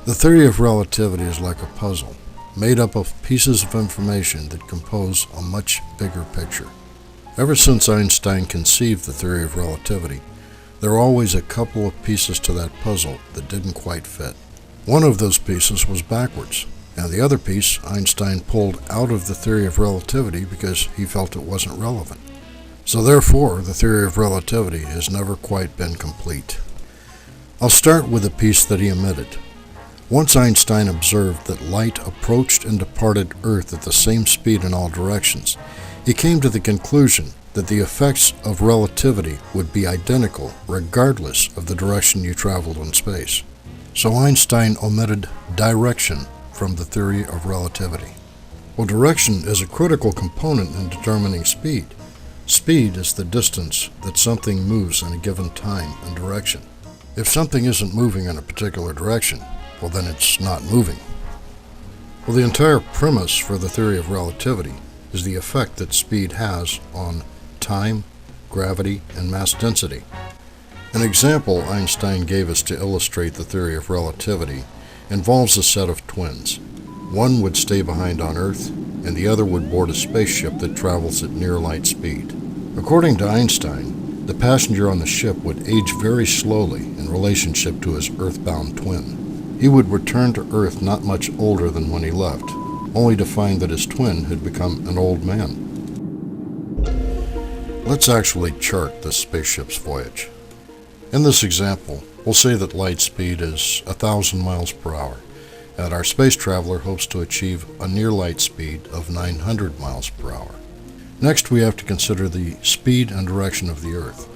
The theory of relativity is like a puzzle, made up of pieces of information that compose a much bigger picture. Ever since Einstein conceived the theory of relativity, there are always a couple of pieces to that puzzle that didn't quite fit. One of those pieces was backwards, and the other piece Einstein pulled out of the theory of relativity because he felt it wasn't relevant. So therefore, the theory of relativity has never quite been complete. I'll start with the piece that he omitted. Once Einstein observed that light approached and departed Earth at the same speed in all directions, he came to the conclusion that the effects of relativity would be identical regardless of the direction you traveled in space. So Einstein omitted direction from the theory of relativity. Well, direction is a critical component in determining speed. Speed is the distance that something moves in a given time and direction. If something isn't moving in a particular direction, well, then it's not moving. Well, the entire premise for the theory of relativity is the effect that speed has on time, gravity, and mass density. An example Einstein gave us to illustrate the theory of relativity involves a set of twins. One would stay behind on Earth, and the other would board a spaceship that travels at near light speed. According to Einstein, the passenger on the ship would age very slowly in relationship to his earthbound twin. He would return to Earth not much older than when he left, only to find that his twin had become an old man. Let's actually chart this spaceship's voyage. In this example, we'll say that light speed is 1,000 miles per hour, and our space traveler hopes to achieve a near light speed of 900 miles per hour. Next, we have to consider the speed and direction of the Earth.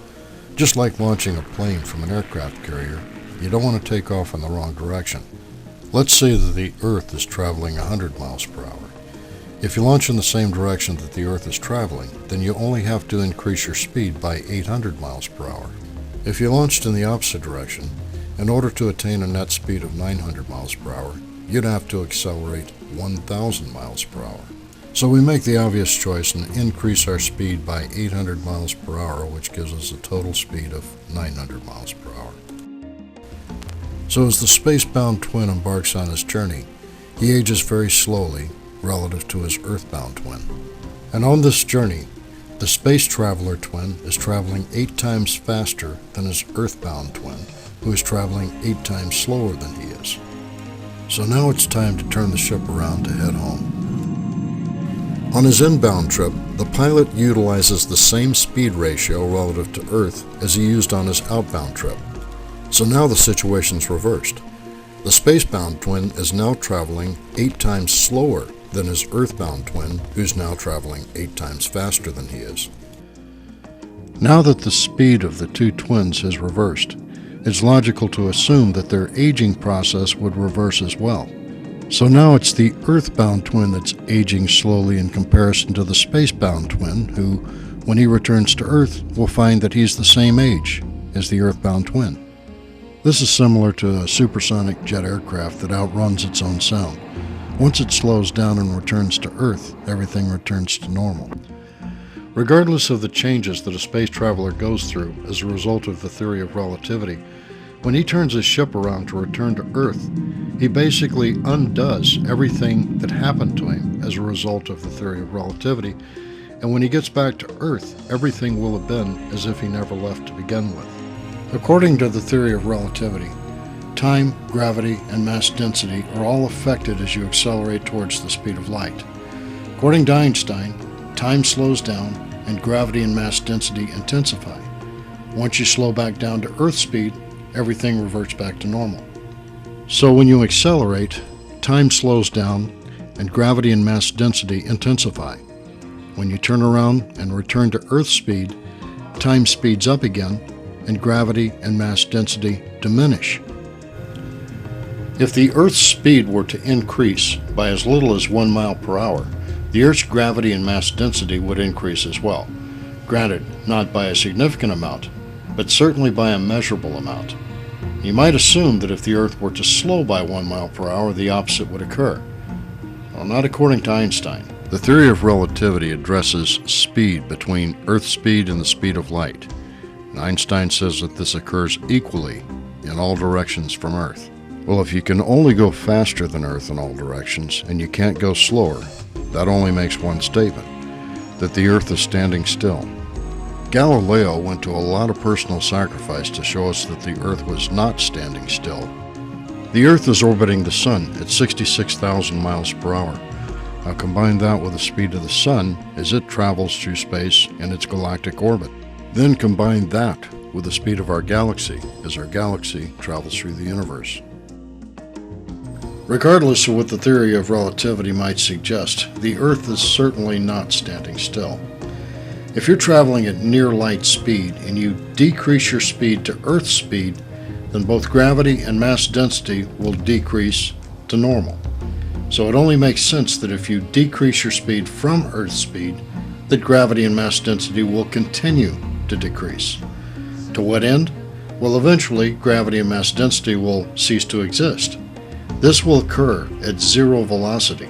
Just like launching a plane from an aircraft carrier, you don't want to take off in the wrong direction. Let's say that the Earth is traveling 100 miles per hour. If you launch in the same direction that the Earth is traveling, then you only have to increase your speed by 800 miles per hour. If you launched in the opposite direction, in order to attain a net speed of 900 miles per hour, you'd have to accelerate 1,000 miles per hour. So we make the obvious choice and increase our speed by 800 miles per hour, which gives us a total speed of 900 miles per hour. So as the space-bound twin embarks on his journey, he ages very slowly relative to his earthbound twin. And on this journey, the space traveler twin is traveling 8 times faster than his earthbound twin, who is traveling 8 times slower than he is. So now it's time to turn the ship around to head home. On his inbound trip, the pilot utilizes the same speed ratio relative to Earth as he used on his outbound trip. So now the situation's reversed. The spacebound twin is now traveling 8 times slower than his earthbound twin, who's now traveling 8 times faster than he is. Now that the speed of the two twins has reversed, it's logical to assume that their aging process would reverse as well. So now it's the earthbound twin that's aging slowly in comparison to the spacebound twin, who, when he returns to Earth, will find that he's the same age as the earthbound twin. This is similar to a supersonic jet aircraft that outruns its own sound. Once it slows down and returns to Earth, everything returns to normal. Regardless of the changes that a space traveler goes through as a result of the theory of relativity, when he turns his ship around to return to Earth, he basically undoes everything that happened to him as a result of the theory of relativity, and when he gets back to Earth, everything will have been as if he never left to begin with. According to the theory of relativity, time, gravity, and mass density are all affected as you accelerate towards the speed of light. According to Einstein, time slows down and gravity and mass density intensify. Once you slow back down to Earth speed, everything reverts back to normal. So when you accelerate, time slows down and gravity and mass density intensify. When you turn around and return to Earth speed, time speeds up again and gravity and mass density diminish. If the Earth's speed were to increase by as little as 1 mile per hour, the Earth's gravity and mass density would increase as well. Granted, not by a significant amount, but certainly by a measurable amount. You might assume that if the Earth were to slow by 1 mile per hour, the opposite would occur. Well, not according to Einstein. The theory of relativity addresses speed between Earth speed and the speed of light. And Einstein says that this occurs equally in all directions from Earth. Well, if you can only go faster than Earth in all directions and you can't go slower, that only makes one statement, that the Earth is standing still. Galileo went to a lot of personal sacrifice to show us that the Earth was not standing still. The Earth is orbiting the Sun at 66,000 miles per hour. Now combine that with the speed of the Sun as it travels through space in its galactic orbit. Then combine that with the speed of our galaxy as our galaxy travels through the universe. Regardless of what the theory of relativity might suggest, the Earth is certainly not standing still. If you're traveling at near light speed and you decrease your speed to Earth's speed, then both gravity and mass density will decrease to normal. So it only makes sense that if you decrease your speed from Earth's speed, that gravity and mass density will continue to decrease. To what end? Well, eventually gravity and mass density will cease to exist. This will occur at zero velocity.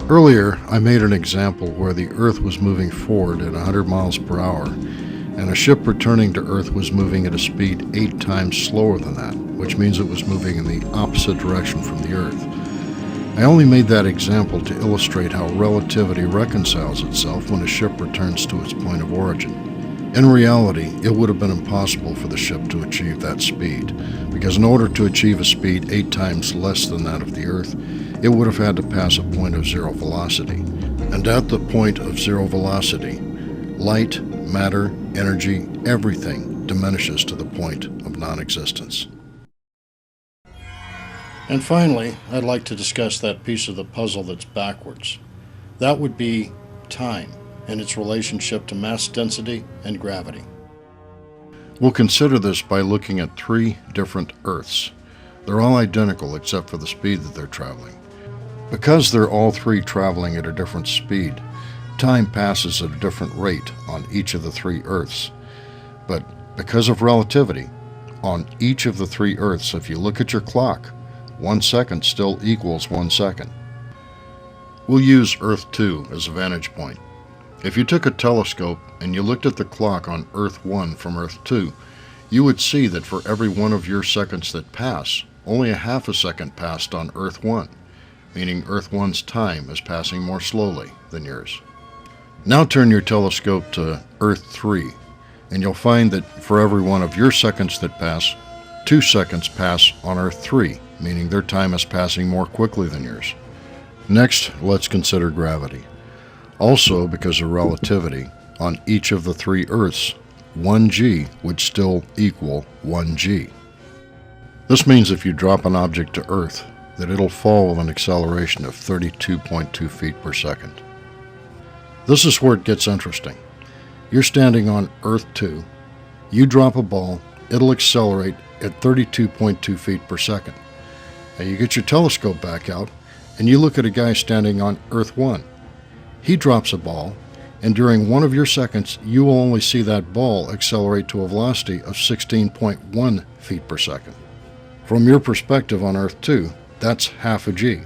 Earlier, I made an example where the Earth was moving forward at 100 miles per hour, and a ship returning to Earth was moving at a speed 8 times slower than that, which means it was moving in the opposite direction from the Earth. I only made that example to illustrate how relativity reconciles itself when a ship returns to its point of origin. In reality, it would have been impossible for the ship to achieve that speed, because in order to achieve a speed 8 times less than that of the Earth, it would have had to pass a point of zero velocity. And at the point of zero velocity, light, matter, energy, everything diminishes to the point of non-existence. And finally, I'd like to discuss that piece of the puzzle that's backwards. That would be time and its relationship to mass density and gravity. We'll consider this by looking at 3 different Earths. They're all identical except for the speed that they're traveling. Because they're all 3 traveling at a different speed, time passes at a different rate on each of the 3 Earths. But because of relativity, on each of the 3 Earths, if you look at your clock, 1 second still equals 1 second. We'll use Earth 2 as a vantage point. If you took a telescope and you looked at the clock on Earth 1 from Earth 2, you would see that for every one of your seconds that pass, only a half a second passed on Earth 1, meaning Earth 1's time is passing more slowly than yours. Now turn your telescope to Earth 3, and you'll find that for every one of your seconds that pass, 2 seconds pass on Earth 3, meaning their time is passing more quickly than yours. Next, let's consider gravity. Also, because of relativity, on each of the 3 Earths, 1g would still equal 1g. This means if you drop an object to Earth, that it'll fall with an acceleration of 32.2 feet per second. This is where it gets interesting. You're standing on Earth 2, you drop a ball, it'll accelerate at 32.2 feet per second. Now you get your telescope back out, and you look at a guy standing on Earth 1. He drops a ball, and during 1 of your seconds, you will only see that ball accelerate to a velocity of 16.1 feet per second. From your perspective on Earth 2, that's half a g,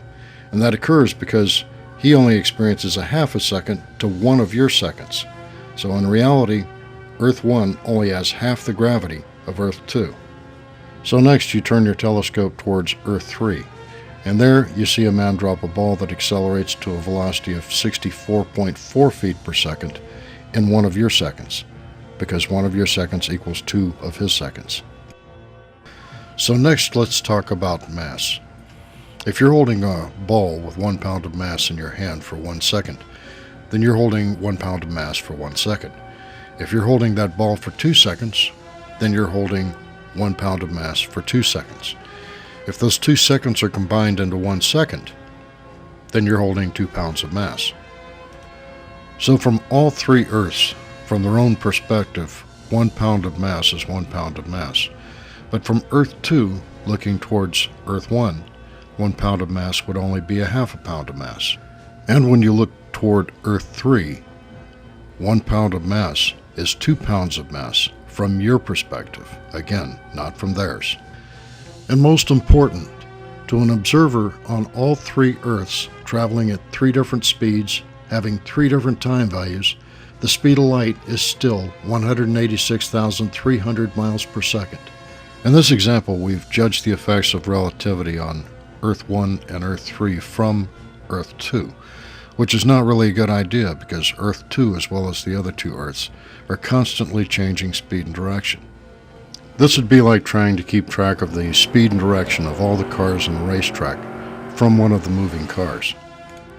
and that occurs because he only experiences a half a second to 1 of your seconds. So in reality, Earth 1 only has half the gravity of Earth 2. So next you turn your telescope towards Earth 3. And there you see a man drop a ball that accelerates to a velocity of 64.4 feet per second in 1 of your seconds, because 1 of your seconds equals 2 of his seconds. So next let's talk about mass. If you're holding a ball with 1 pound of mass in your hand for 1 second, then you're holding 1 pound of mass for 1 second. If you're holding that ball for 2 seconds, then you're holding 1 pound of mass for 2 seconds. If those 2 seconds are combined into 1 second, then you're holding 2 pounds of mass. So from all 3 Earths, from their own perspective, 1 pound of mass is 1 pound of mass. But from Earth 2, looking towards Earth 1, 1 pound of mass would only be a half a pound of mass. And when you look toward Earth 3, 1 pound of mass is 2 pounds of mass from your perspective, again, not from theirs. And most important, to an observer on all 3 Earths traveling at 3 different speeds, having 3 different time values, the speed of light is still 186,300 miles per second. In this example, we've judged the effects of relativity on Earth 1 and Earth 3 from Earth 2, which is not really a good idea because Earth 2, as well as the other two Earths, are constantly changing speed and direction. This would be like trying to keep track of the speed and direction of all the cars on the racetrack from one of the moving cars.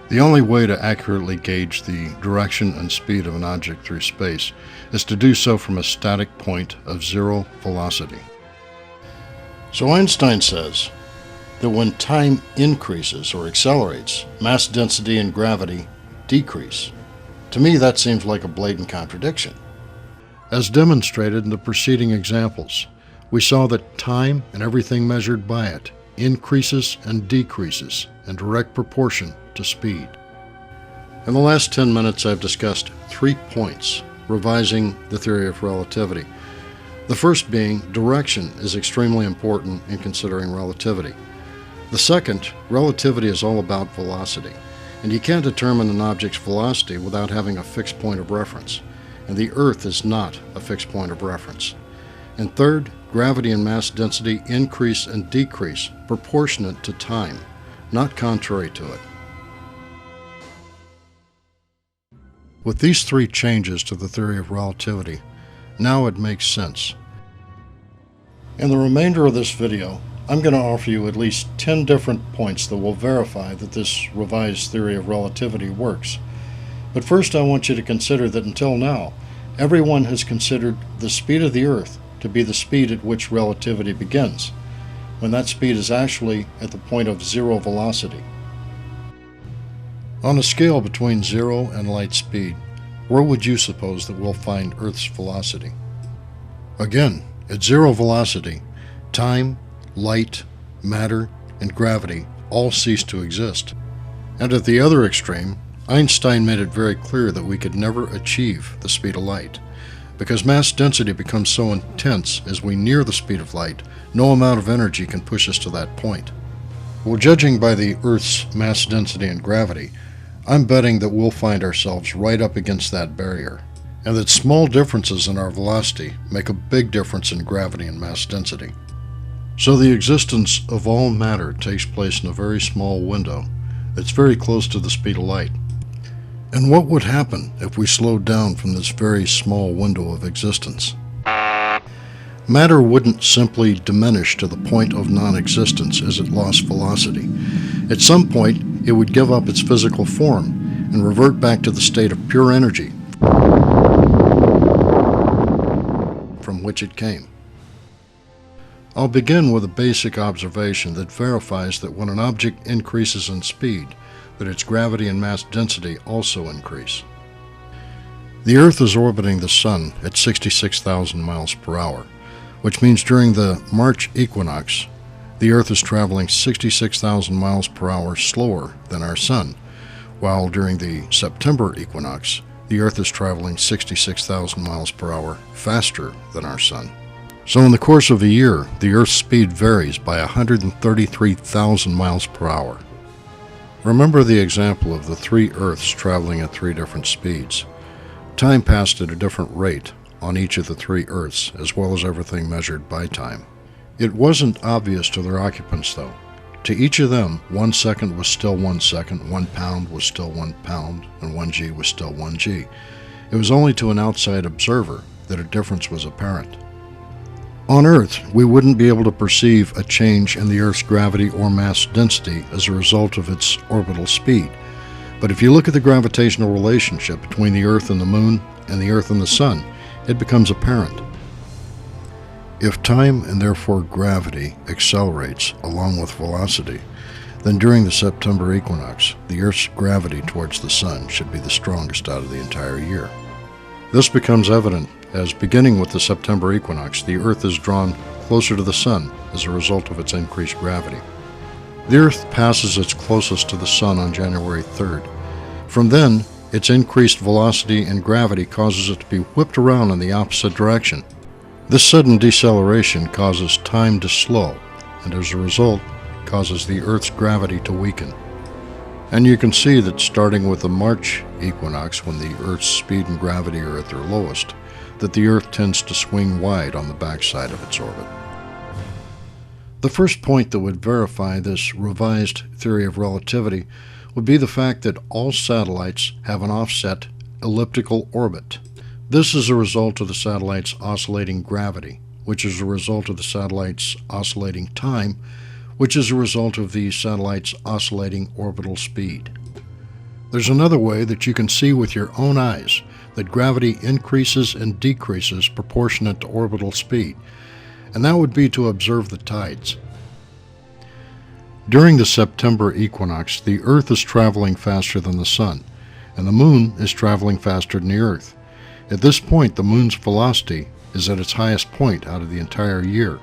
The only way to accurately gauge the direction and speed of an object through space is to do so from a static point of zero velocity. So Einstein says that when time increases or accelerates, mass density and gravity decrease. To me, that seems like a blatant contradiction. As demonstrated in the preceding examples, we saw that time and everything measured by it increases and decreases in direct proportion to speed. In the last 10 minutes, I've discussed 3 points revising the theory of relativity. The first being direction is extremely important in considering relativity. The second, relativity is all about velocity, and you can't determine an object's velocity without having a fixed point of reference, and the Earth is not a fixed point of reference. And third, gravity and mass density increase and decrease proportionate to time, not contrary to it. With these 3 changes to the theory of relativity, now it makes sense. In the remainder of this video, I'm going to offer you at least 10 different points that will verify that this revised theory of relativity works. But first I want you to consider that until now, everyone has considered the speed of the Earth to be the speed at which relativity begins, when that speed is actually at the point of zero velocity. On a scale between 0 and light speed, where would you suppose that we'll find Earth's velocity? Again, at zero velocity, time, light, matter, and gravity all cease to exist. And at the other extreme, Einstein made it very clear that we could never achieve the speed of light. Because mass density becomes so intense as we near the speed of light, no amount of energy can push us to that point. Well, judging by the Earth's mass density and gravity, I'm betting that we'll find ourselves right up against that barrier, and that small differences in our velocity make a big difference in gravity and mass density. So the existence of all matter takes place in a very small window that's very close to the speed of light. And what would happen if we slowed down from this very small window of existence? Matter wouldn't simply diminish to the point of non-existence as it lost velocity. At some point, it would give up its physical form and revert back to the state of pure energy from which it came. I'll begin with a basic observation that verifies that when an object increases in speed, that its gravity and mass density also increase. The Earth is orbiting the Sun at 66,000 miles per hour, which means during the March equinox, the Earth is traveling 66,000 miles per hour slower than our Sun, while during the September equinox, the Earth is traveling 66,000 miles per hour faster than our Sun. So in the course of a year, the Earth's speed varies by 133,000 miles per hour. Remember the example of the 3 Earths traveling at 3 different speeds. Time passed at a different rate on each of the 3 Earths, as well as everything measured by time. It wasn't obvious to their occupants, though. To each of them, 1 second was still 1 second, 1 pound was still 1 pound, and 1 G was still 1 G. It was only to an outside observer that a difference was apparent. On Earth, we wouldn't be able to perceive a change in the Earth's gravity or mass density as a result of its orbital speed. But if you look at the gravitational relationship between the Earth and the Moon and the Earth and the Sun, it becomes apparent. If time and therefore gravity accelerates along with velocity, then during the September equinox, the Earth's gravity towards the Sun should be the strongest out of the entire year. This becomes evident as, beginning with the September equinox, the Earth is drawn closer to the Sun as a result of its increased gravity. The Earth passes its closest to the Sun on January 3rd. From then, its increased velocity and gravity causes it to be whipped around in the opposite direction. This sudden deceleration causes time to slow, and as a result, causes the Earth's gravity to weaken. And you can see that starting with the March equinox, when the Earth's speed and gravity are at their lowest, that the Earth tends to swing wide on the backside of its orbit. The first point that would verify this revised theory of relativity would be the fact that all satellites have an offset elliptical orbit. This is a result of the satellite's oscillating gravity, which is a result of the satellite's oscillating time, which is a result of the satellite's oscillating orbital speed. There's another way that you can see with your own eyes that gravity increases and decreases proportionate to orbital speed, and that would be to observe the tides. During the September equinox, the Earth is traveling faster than the Sun, and the Moon is traveling faster than the Earth. At this point, the Moon's velocity is at its highest point out of the entire year.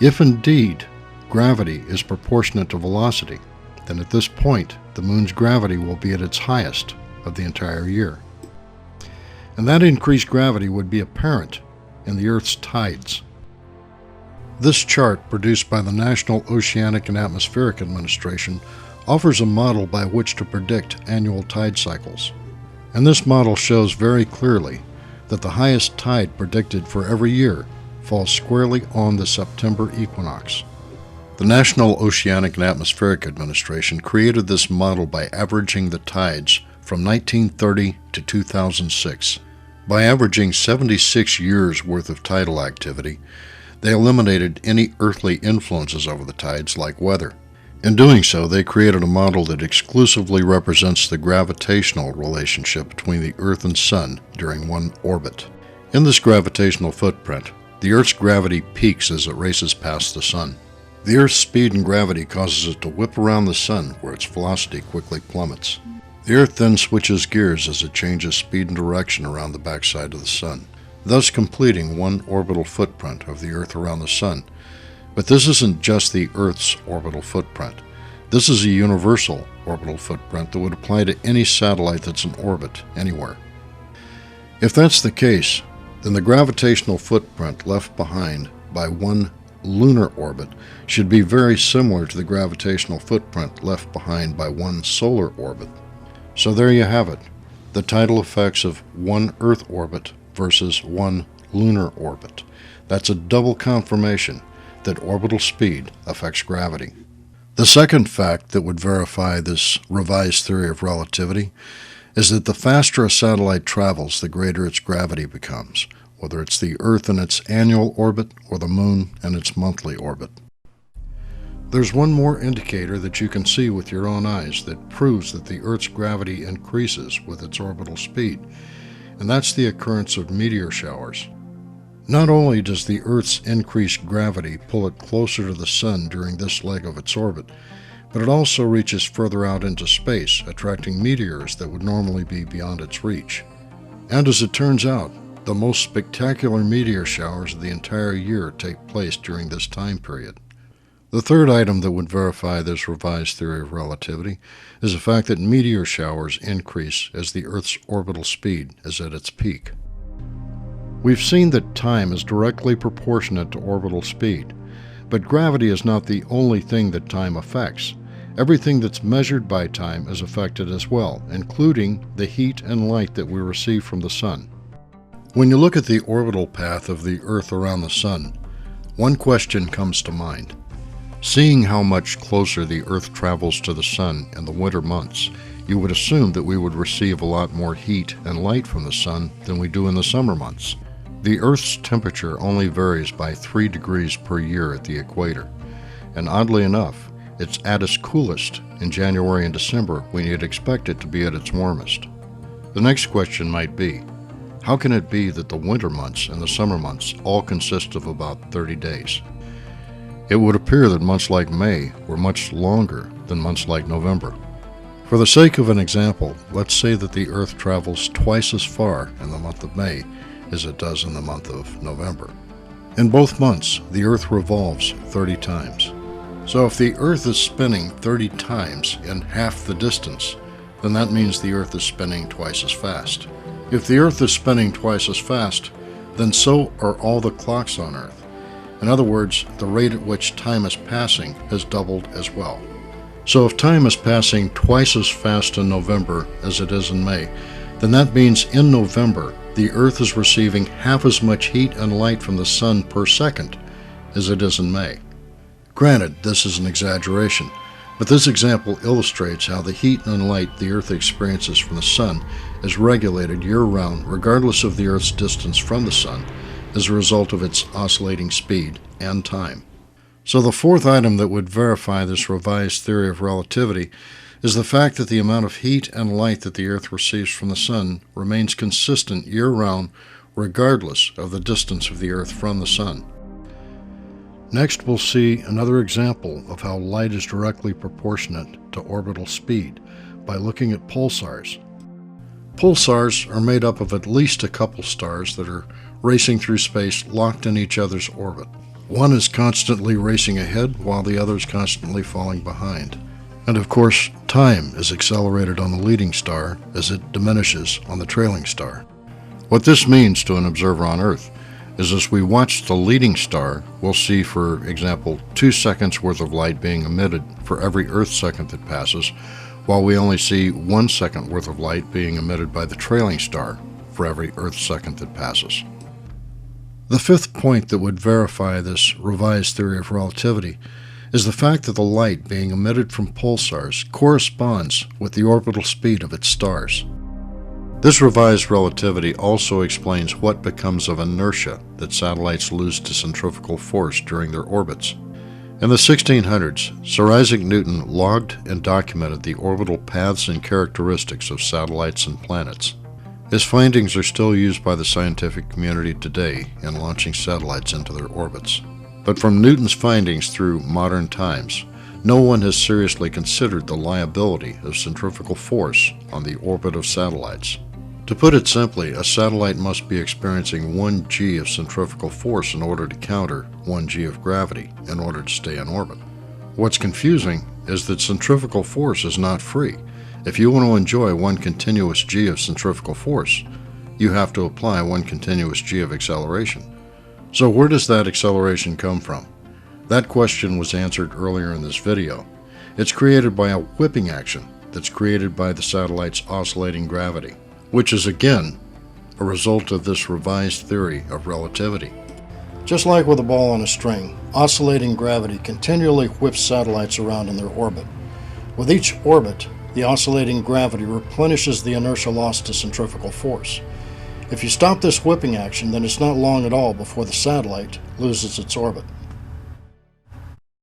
If indeed gravity is proportionate to velocity, then at this point, the Moon's gravity will be at its highest of the entire year. And that increased gravity would be apparent in the Earth's tides. This chart, produced by the National Oceanic and Atmospheric Administration, offers a model by which to predict annual tide cycles. And this model shows very clearly that the highest tide predicted for every year falls squarely on the September equinox. The National Oceanic and Atmospheric Administration created this model by averaging the tides from 1930 to 2006. By averaging 76 years' worth of tidal activity, they eliminated any earthly influences over the tides like weather. In doing so, they created a model that exclusively represents the gravitational relationship between the Earth and Sun during one orbit. In this gravitational footprint, the Earth's gravity peaks as it races past the Sun. The Earth's speed and gravity causes it to whip around the Sun, where its velocity quickly plummets. The Earth then switches gears as it changes speed and direction around the backside of the Sun, thus completing one orbital footprint of the Earth around the Sun. But this isn't just the Earth's orbital footprint. This is a universal orbital footprint that would apply to any satellite that's in orbit anywhere. If that's the case, then the gravitational footprint left behind by one lunar orbit should be very similar to the gravitational footprint left behind by one solar orbit. So there you have it, the tidal effects of one Earth orbit versus one lunar orbit. That's a double confirmation that orbital speed affects gravity. The second fact that would verify this revised theory of relativity is that the faster a satellite travels, the greater its gravity becomes, whether it's the Earth in its annual orbit or the Moon in its monthly orbit. There's one more indicator that you can see with your own eyes that proves that the Earth's gravity increases with its orbital speed, and that's the occurrence of meteor showers. Not only does the Earth's increased gravity pull it closer to the Sun during this leg of its orbit, but it also reaches further out into space, attracting meteors that would normally be beyond its reach. And as it turns out, the most spectacular meteor showers of the entire year take place during this time period. The third item that would verify this revised theory of relativity is the fact that meteor showers increase as the Earth's orbital speed is at its peak. We've seen that time is directly proportionate to orbital speed, but gravity is not the only thing that time affects. Everything that's measured by time is affected as well, including the heat and light that we receive from the Sun. When you look at the orbital path of the Earth around the Sun, one question comes to mind. Seeing how much closer the Earth travels to the Sun in the winter months, you would assume that we would receive a lot more heat and light from the Sun than we do in the summer months. The Earth's temperature only varies by 3 degrees per year at the equator, and oddly enough, it's at its coolest in January and December when you'd expect it to be at its warmest. The next question might be, how can it be that the winter months and the summer months all consist of about 30 days? It would appear that months like May were much longer than months like November. For the sake of an example, let's say that the Earth travels twice as far in the month of May as it does in the month of November. In both months, the Earth revolves 30 times. So if the Earth is spinning 30 times in half the distance, then that means the Earth is spinning twice as fast. If the Earth is spinning twice as fast, then so are all the clocks on Earth. In other words, the rate at which time is passing has doubled as well. So if time is passing twice as fast in November as it is in May, then that means in November, the Earth is receiving half as much heat and light from the Sun per second as it is in May. Granted, this is an exaggeration, but this example illustrates how the heat and light the Earth experiences from the Sun is regulated year-round regardless of the Earth's distance from the Sun as a result of its oscillating speed and time. So the fourth item that would verify this revised theory of relativity is the fact that the amount of heat and light that the Earth receives from the Sun remains consistent year-round regardless of the distance of the Earth from the Sun. Next, we'll see another example of how light is directly proportionate to orbital speed by looking at pulsars. Pulsars are made up of at least a couple stars that are racing through space locked in each other's orbit. One is constantly racing ahead while the other is constantly falling behind. And of course, time is accelerated on the leading star as it diminishes on the trailing star. What this means to an observer on Earth is as we watch the leading star, we'll see, for example, 2 seconds worth of light being emitted for every Earth second that passes, while we only see 1 second worth of light being emitted by the trailing star for every Earth second that passes. The fifth point that would verify this revised theory of relativity is the fact that the light being emitted from pulsars corresponds with the orbital speed of its stars. This revised relativity also explains what becomes of inertia that satellites lose to centrifugal force during their orbits. In the 1600s, Sir Isaac Newton logged and documented the orbital paths and characteristics of satellites and planets. His findings are still used by the scientific community today in launching satellites into their orbits. But from Newton's findings through modern times, no one has seriously considered the liability of centrifugal force on the orbit of satellites. To put it simply, a satellite must be experiencing 1 g of centrifugal force in order to counter 1 g of gravity in order to stay in orbit. What's confusing is that centrifugal force is not free. If you want to enjoy 1 continuous g of centrifugal force, you have to apply 1 continuous g of acceleration. So where does that acceleration come from? That question was answered earlier in this video. It's created by a whipping action that's created by the satellite's oscillating gravity, which is again a result of this revised theory of relativity. Just like with a ball on a string, oscillating gravity continually whips satellites around in their orbit. With each orbit, the oscillating gravity replenishes the inertia lost to centrifugal force. If you stop this whipping action, then it's not long at all before the satellite loses its orbit.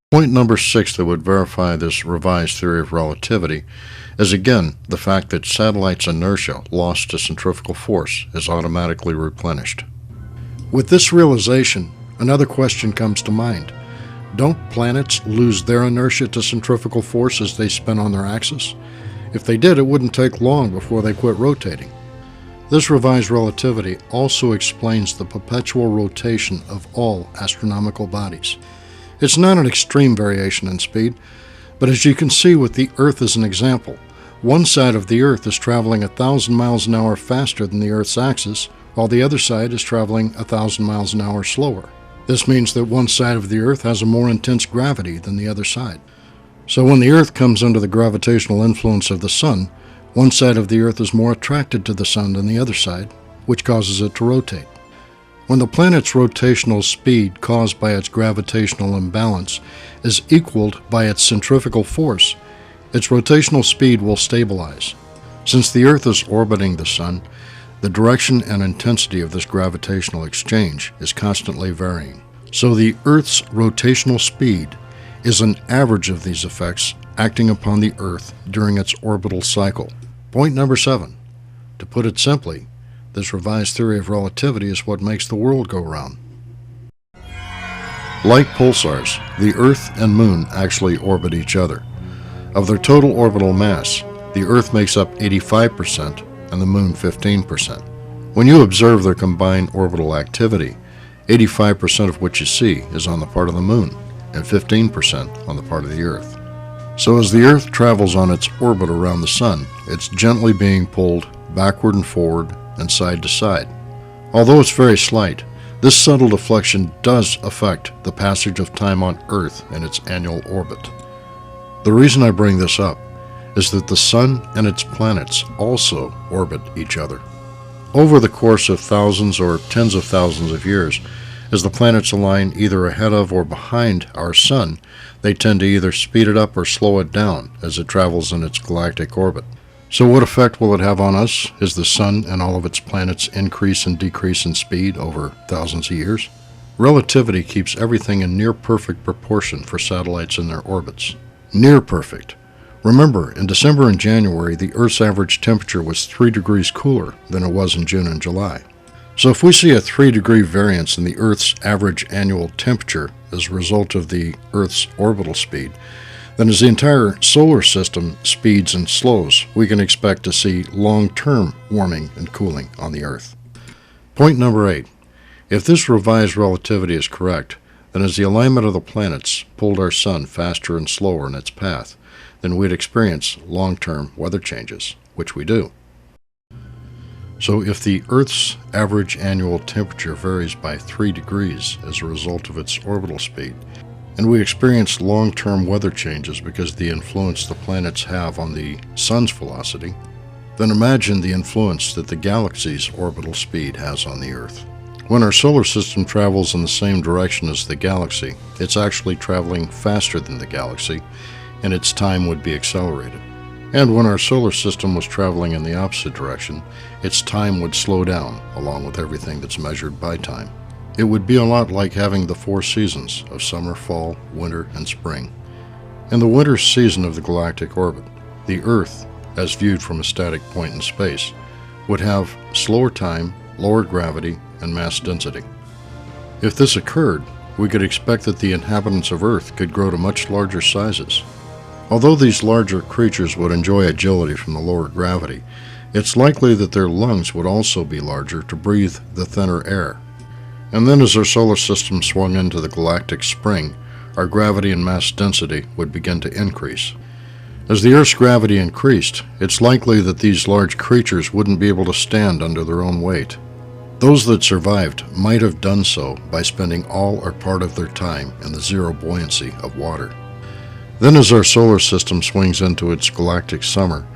Point number 6 that would verify this revised theory of relativity is again the fact that satellites' inertia lost to centrifugal force is automatically replenished. With this realization, another question comes to mind. Don't planets lose their inertia to centrifugal force as they spin on their axis? If they did, it wouldn't take long before they quit rotating. This revised relativity also explains the perpetual rotation of all astronomical bodies. It's not an extreme variation in speed, but as you can see with the Earth as an example, one side of the Earth is traveling 1,000 miles an hour faster than the Earth's axis, while the other side is traveling 1,000 miles an hour slower. This means that one side of the Earth has a more intense gravity than the other side. So when the Earth comes under the gravitational influence of the Sun, one side of the Earth is more attracted to the Sun than the other side, which causes it to rotate. When the planet's rotational speed caused by its gravitational imbalance is equaled by its centrifugal force, its rotational speed will stabilize. Since the Earth is orbiting the Sun, the direction and intensity of this gravitational exchange is constantly varying. So the Earth's rotational speed is an average of these effects acting upon the Earth during its orbital cycle. Point number 7. To put it simply, this revised theory of relativity is what makes the world go round. Like pulsars, the Earth and Moon actually orbit each other. Of their total orbital mass, the Earth makes up 85% and the Moon 15%. When you observe their combined orbital activity, 85% of what you see is on the part of the Moon and 15% on the part of the Earth. So as the Earth travels on its orbit around the Sun, it's gently being pulled backward and forward and side to side. Although it's very slight, this subtle deflection does affect the passage of time on Earth in its annual orbit. The reason I bring this up is that the Sun and its planets also orbit each other. Over the course of thousands or tens of thousands of years, As the planets align either ahead of or behind our Sun, they tend to either speed it up or slow it down as it travels in its galactic orbit. So what effect will it have on us as the Sun and all of its planets increase and decrease in speed over thousands of years? Relativity keeps everything in near-perfect proportion for satellites in their orbits. Near perfect. Remember, in December and January, the Earth's average temperature was 3 degrees cooler than it was in June and July. So if we see a 3-degree variance in the Earth's average annual temperature as a result of the Earth's orbital speed, then as the entire solar system speeds and slows, we can expect to see long-term warming and cooling on the Earth. Point number 8. If this revised relativity is correct, then as the alignment of the planets pulled our Sun faster and slower in its path, then we'd experience long-term weather changes, which we do. So if the Earth's average annual temperature varies by 3 degrees as a result of its orbital speed, and we experience long-term weather changes because of the influence the planets have on the Sun's velocity, then imagine the influence that the galaxy's orbital speed has on the Earth. When our solar system travels in the same direction as the galaxy, it's actually traveling faster than the galaxy, and its time would be accelerated. And when our solar system was traveling in the opposite direction, its time would slow down, along with everything that's measured by time. It would be a lot like having the 4 seasons of summer, fall, winter, and spring. In the winter season of the galactic orbit, the Earth, as viewed from a static point in space, would have slower time, lower gravity, and mass density. If this occurred, we could expect that the inhabitants of Earth could grow to much larger sizes. Although these larger creatures would enjoy agility from the lower gravity, it's likely that their lungs would also be larger to breathe the thinner air. And then as our solar system swung into the galactic spring, our gravity and mass density would begin to increase. As the Earth's gravity increased, it's likely that these large creatures wouldn't be able to stand under their own weight. Those that survived might have done so by spending all or part of their time in the zero buoyancy of water. Then as our solar system swings into its galactic summer,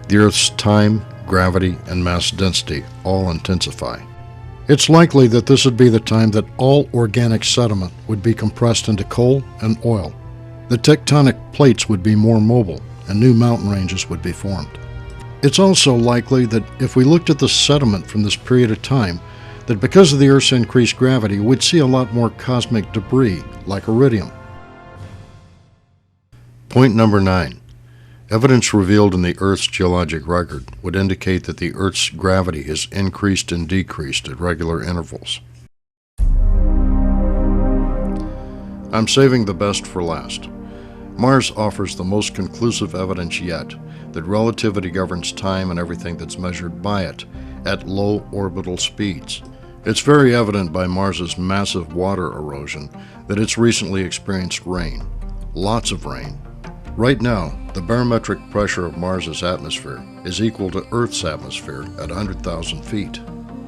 the Earth's time, gravity, and mass density all intensify. It's likely that this would be the time that all organic sediment would be compressed into coal and oil. The tectonic plates would be more mobile, and new mountain ranges would be formed. It's also likely that if we looked at the sediment from this period of time, that because of the Earth's increased gravity, we'd see a lot more cosmic debris, like iridium. Point number 9. Evidence revealed in the Earth's geologic record would indicate that the Earth's gravity has increased and decreased at regular intervals. I'm saving the best for last. Mars offers the most conclusive evidence yet that relativity governs time and everything that's measured by it at low orbital speeds. It's very evident by Mars's massive water erosion that it's recently experienced rain, lots of rain. Right now, the barometric pressure of Mars's atmosphere is equal to Earth's atmosphere at 100,000 feet.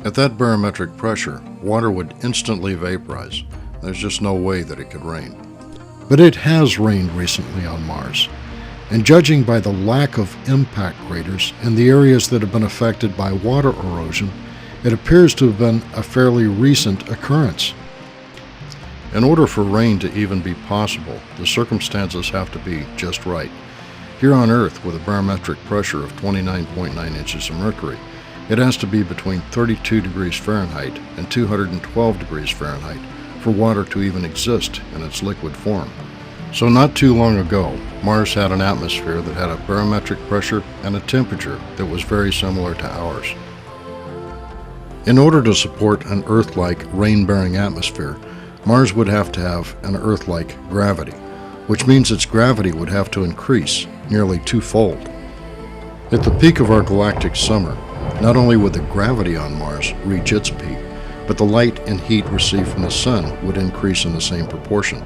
At that barometric pressure, water would instantly vaporize. There's just no way that it could rain. But it has rained recently on Mars, and judging by the lack of impact craters in the areas that have been affected by water erosion, it appears to have been a fairly recent occurrence. In order for rain to even be possible, the circumstances have to be just right. Here on Earth, with a barometric pressure of 29.9 inches of mercury, it has to be between 32 degrees Fahrenheit and 212 degrees Fahrenheit for water to even exist in its liquid form. So not too long ago, Mars had an atmosphere that had a barometric pressure and a temperature that was very similar to ours. In order to support an Earth-like rain-bearing atmosphere, Mars would have to have an Earth-like gravity, which means its gravity would have to increase nearly twofold. At the peak of our galactic summer, not only would the gravity on Mars reach its peak, but the light and heat received from the Sun would increase in the same proportion.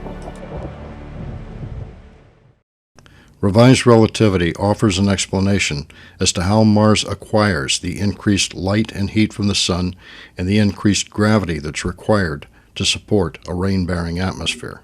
Revised relativity offers an explanation as to how Mars acquires the increased light and heat from the Sun and the increased gravity that's required to support a rain-bearing atmosphere.